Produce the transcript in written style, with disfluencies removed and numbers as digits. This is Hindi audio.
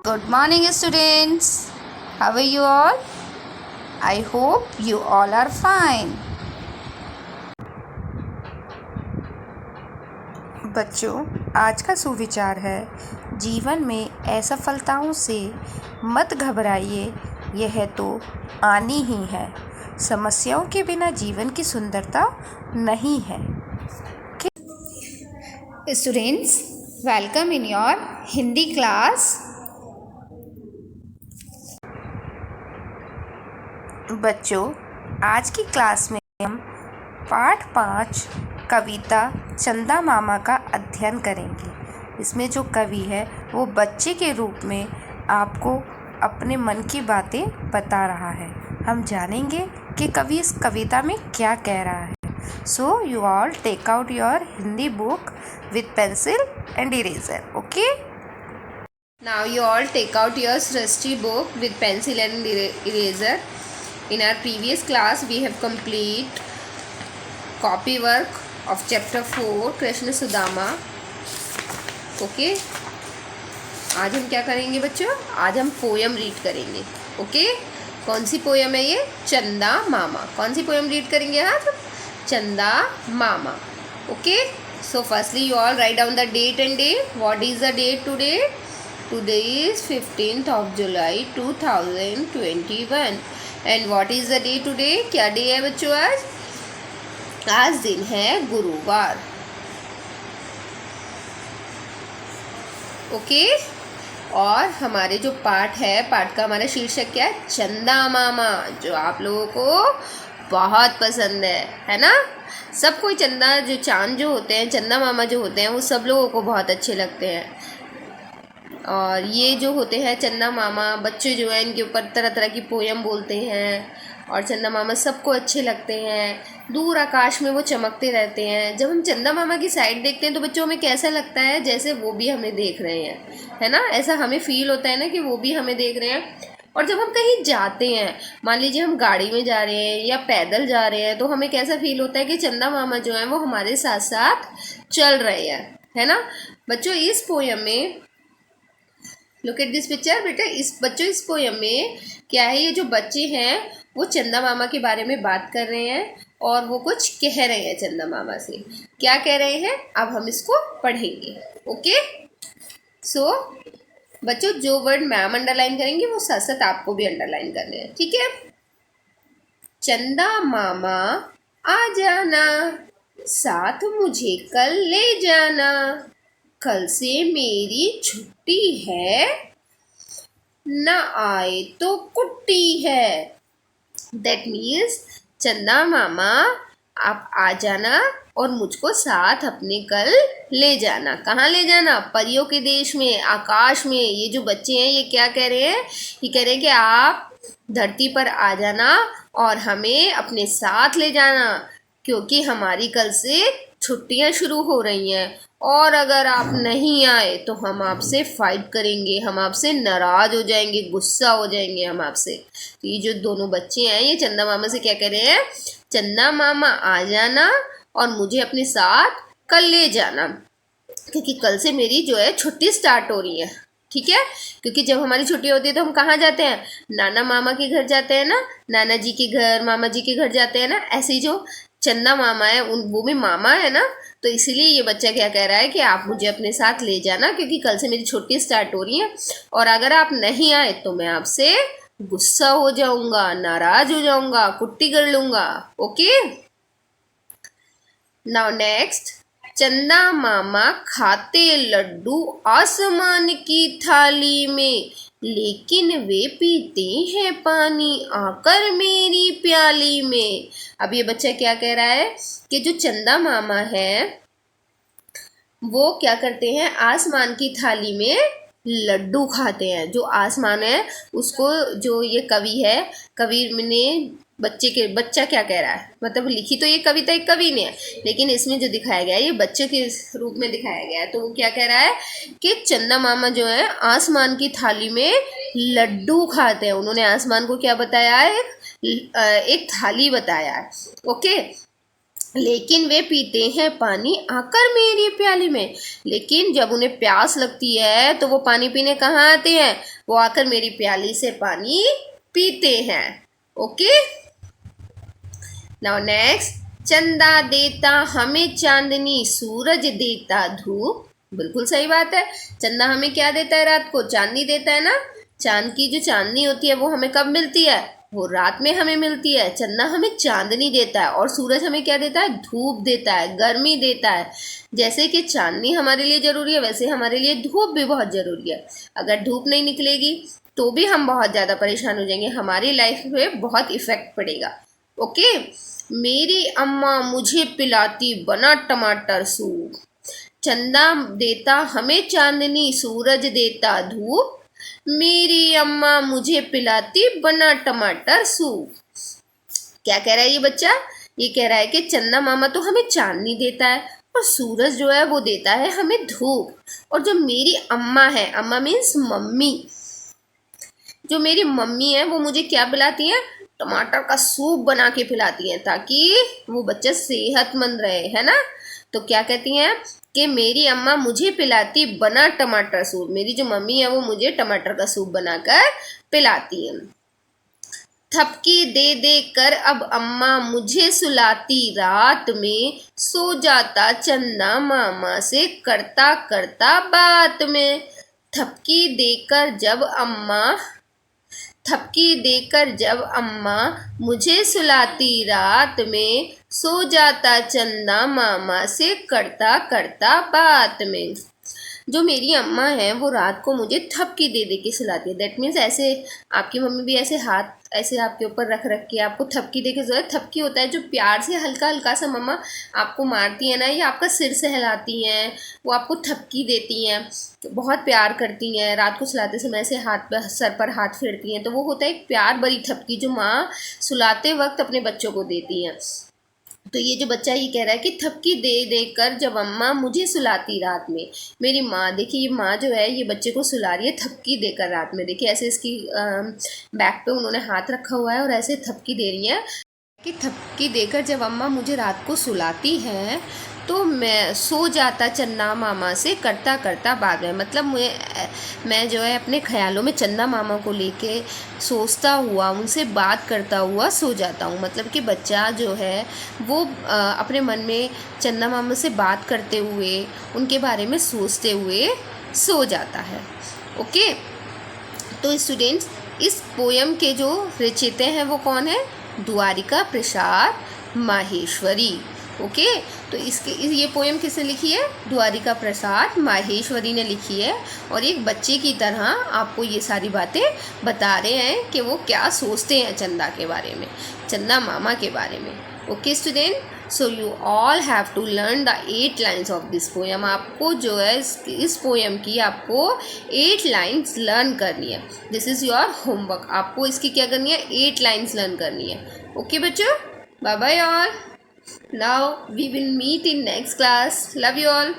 Good morning, students. How are you all? I hope you all are fine. बच्चों, आज का सुविचार है, जीवन में असफलताओं से मत घबराइए, यह तो आनी ही है। समस्याओं के बिना जीवन की सुंदरता नहीं है। Students, welcome in your Hindi class. बच्चों, आज की क्लास में हम पाठ 5 कविता चंदा मामा का अध्ययन करेंगे। इसमें जो कवि है वो बच्चे के रूप में आपको अपने मन की बातें बता रहा है। हम जानेंगे कि कवि इस कविता में क्या कह रहा है। So you all take out your Hindi book with pencil and eraser. Okay? Now you all take out your Srishti book with pencil and eraser. In our previous class we have complete copy work of chapter 4 Krishna Sudama. Okay? आज हम क्या करेंगे बच्चों? आज हम पोयम रीड करेंगे. ओके? कौन सी पोयम है ये? चंदा मामा. कौन सी पोयम रीड करेंगे आज? चंदा मामा. Okay? So firstly you all write down the date and day. What is the date today? Today is 15th of July 2021. And what is the day today? क्या डे है बच्चों आज? आज दिन है गुरुवार. ओके? और हमारे जो पाठ है, पाठ का हमारा शीर्षक क्या है? चंदा मामा, जो आप लोगों को बहुत पसंद है ना? सब कोई चंदा, जो चांद जो होते हैं, चंदा मामा जो होते हैं, वो सब लोगों को बहुत अच्छे लगते हैं. और ये जो होते हैं चंदा मामा, बच्चे जो हैं इनके ऊपर तरह तरह की पोयम बोलते हैं और चंदा मामा सबको अच्छे लगते हैं. दूर आकाश में वो चमकते रहते हैं. जब हम चंदा मामा की साइड देखते हैं तो बच्चों हमें कैसा लगता है? जैसे वो भी हमें देख रहे हैं, है ना? ऐसा हमें फील होता है ना कि वो भी हमें देख रहे हैं. और जब हम कहीं जाते हैं, मान लीजिए हम गाड़ी में जा रहे हैं या पैदल जा रहे हैं, तो हमें कैसा फील होता है कि चंदा मामा जो हैं वो हमारे साथ साथ चल रहे हैं, है ना? बच्चों इस पोयम में लुक एट दिस पिक्चर. बेटा इस पोयम में क्या है? ये जो बच्चे हैं वो चंदा मामा के बारे में बात कर रहे हैं और वो कुछ कह रहे हैं चंदा मामा से. क्या कह रहे हैं अब हम इसको पढ़ेंगे. ओके? सो बच्चों जो वर्ड मैम अंडरलाइन करेंगे वो साथ साथ आपको भी अंडरलाइन करने हैं. ठीक है? चंदा मामा आ जाना, साथ मुझे कल ले जाना, कल से मेरी छुट्टी है, न आए तो कुट्टी है. दैट मीन्स चंदा मामा आप आ जाना और मुझको साथ अपने कल ले जाना. कहाँ ले जाना? परियों के देश में, आकाश में. ये जो बच्चे हैं ये क्या कह रहे हैं? ये कह रहे हैं कि आप धरती पर आ जाना और हमें अपने साथ ले जाना, क्योंकि हमारी कल से छुट्टियां शुरू हो रही हैं और अगर आप नहीं आए तो हम आपसे फाइट करेंगे, हम आपसे नाराज हो जाएंगे, गुस्सा हो जाएंगे हम आपसे. तो ये जो दोनों बच्चे हैं ये चंदा मामा से क्या कह रहे हैं? चंदा मामा आ जाना और मुझे अपने साथ कल ले जाना, क्योंकि कल से मेरी जो है छुट्टी स्टार्ट हो रही है. ठीक है? क्योंकि जब हमारी छुट्टी होती है तो हम कहाँ जाते हैं? नाना मामा के घर जाते हैं ना, नाना जी के घर, मामा जी के घर जाते हैं ना. ऐसे ही जो चंदा मामा है वो भी मामा है ना, तो इसीलिए ये बच्चा क्या कह रहा है कि आप मुझे अपने साथ ले जाना, क्योंकि कल से मेरी छुट्टी स्टार्ट हो रही है और अगर आप नहीं आए तो मैं आपसे गुस्सा हो जाऊंगा, नाराज हो जाऊंगा, कुट्टी कर लूंगा. ओके? Now next. चंदा मामा खाते लड्डू आसमान की थाली में, लेकिन वे पीते हैं पानी आकर मेरी प्याली में. अब ये बच्चा क्या कह रहा है कि जो चंदा मामा है वो क्या करते हैं? आसमान की थाली में लड्डू खाते हैं. जो आसमान है उसको, जो ये कवि है, कवि ने बच्चा क्या कह रहा है, मतलब लिखी तो ये कविता एक कवि ने है, लेकिन इसमें जो दिखाया गया है ये बच्चे के रूप में दिखाया गया है. तो वो क्या कह रहा है कि चंदा मामा जो है आसमान की थाली में लड्डू खाते हैं. उन्होंने आसमान को क्या बताया है? एक थाली बताया है. ओके? लेकिन वे पीते हैं पानी आकर मेरी प्याली में। लेकिन जब उन्हें प्यास लगती है तो वो पानी पीने कहाँ आते हैं? वो आकर मेरी प्याली से पानी पीते हैं। ओके, नाउ नेक्स्ट, चंदा देता हमें चांदनी, सूरज देता धूप। बिल्कुल सही बात है। चंदा हमें क्या देता है? रात को चांदनी देता है ना। चांद की जो चांदनी होती है वो हमें कब मिलती है? वो रात में हमें मिलती है। चंदा हमें चांदनी देता है और सूरज हमें क्या देता है? धूप देता है, गर्मी देता है। जैसे कि चांदनी हमारे लिए ज़रूरी है, वैसे हमारे लिए धूप भी बहुत ज़रूरी है। अगर धूप नहीं निकलेगी तो भी हम बहुत ज़्यादा परेशान हो जाएंगे, हमारी लाइफ पे बहुत इफ़ेक्ट पड़ेगा। ओके, मेरी अम्मा मुझे पिलाती बना टमाटर सूप। चंदा देता हमें चांदनी, सूरज देता धूप। मेरी अम्मा मुझे पिलाती बना टमाटर सूप। क्या कह रहा है ये बच्चा? ये कह रहा है कि चंदा मामा तो हमें चांदनी देता है और सूरज जो है वो देता है हमें धूप। और जो मेरी अम्मा है, अम्मा मीन्स मम्मी, जो मेरी मम्मी है वो मुझे क्या पिलाती है? टमाटर का सूप बना के पिलाती हैं ताकि वो बच्चा सेहतमंद रहे, है ना। तो क्या कहती हैं कि मेरी अम्मा मुझे पिलाती बना टमाटर सूप। मेरी जो मम्मी है वो मुझे टमाटर का सूप बनाकर पिलाती है। थपकी दे दे कर अब अम्मा मुझे सुलाती, रात में सो जाता चंदा मामा से करता करता बात में। थपकी देकर जब अम्मा थपकी देकर जब अम्मा मुझे सुलाती, रात में सो जाता चंदा मामा से करता करता बात में। जो मेरी अम्मा है वो रात को मुझे थपकी दे दे के सुलाती है। दैट मीन्स ऐसे आपकी मम्मी भी ऐसे हाथ ऐसे आपके ऊपर रख रख के आपको थपकी दे के सुलाती। थपकी होता है जो प्यार से हल्का हल्का सा मम्मा आपको मारती है ना, या आपका सिर सहलाती हैं, वो आपको थपकी देती हैं, बहुत प्यार करती हैं। रात को सुलाते समय ऐसे हाथ पर सर पर हाथ फेरती हैं, तो वो होता है एक प्यार भरी थपकी जो माँ सुलाते वक्त अपने बच्चों को देती हैं। तो ये जो बच्चा ये कह रहा है कि थपकी दे दे कर जब अम्मा मुझे सुलाती रात में। मेरी माँ, देखिए ये माँ जो है ये बच्चे को सुला रही है थपकी देकर रात में। देखिए ऐसे इसकी बैक पे उन्होंने हाथ रखा हुआ है और ऐसे थपकी दे रही है कि थपकी देकर जब अम्मा मुझे रात को सुलाती हैं तो मैं सो जाता चंदा मामा से करता करता बात में। मतलब मैं जो है अपने ख्यालों में चंदा मामा को लेके सोचता हुआ उनसे बात करता हुआ सो जाता हूँ। मतलब कि बच्चा जो है वो अपने मन में चंदा मामा से बात करते हुए उनके बारे में सोचते हुए सो जाता है। ओके, तो स्टूडेंट्स इस पोयम के जो रचयिता हैं वो कौन है? द्वारिका प्रसाद माहेश्वरी। ओके, तो ये पोएम किसने लिखी है? द्वारिका प्रसाद माहेश्वरी ने लिखी है। और एक बच्चे की तरह आपको ये सारी बातें बता रहे हैं कि वो क्या सोचते हैं चंदा के बारे में, चंदा मामा के बारे में। Okay student, so you all have to learn the 8 lines of this poem. आपको जो है इस पोएम की आपको 8 लाइन्स लर्न करनी है। This is your homework. आपको इसकी क्या करनी है? 8 लाइन्स लर्न करनी है। ओके बच्चों, bye bye all. Now we will meet in next class. Love you all.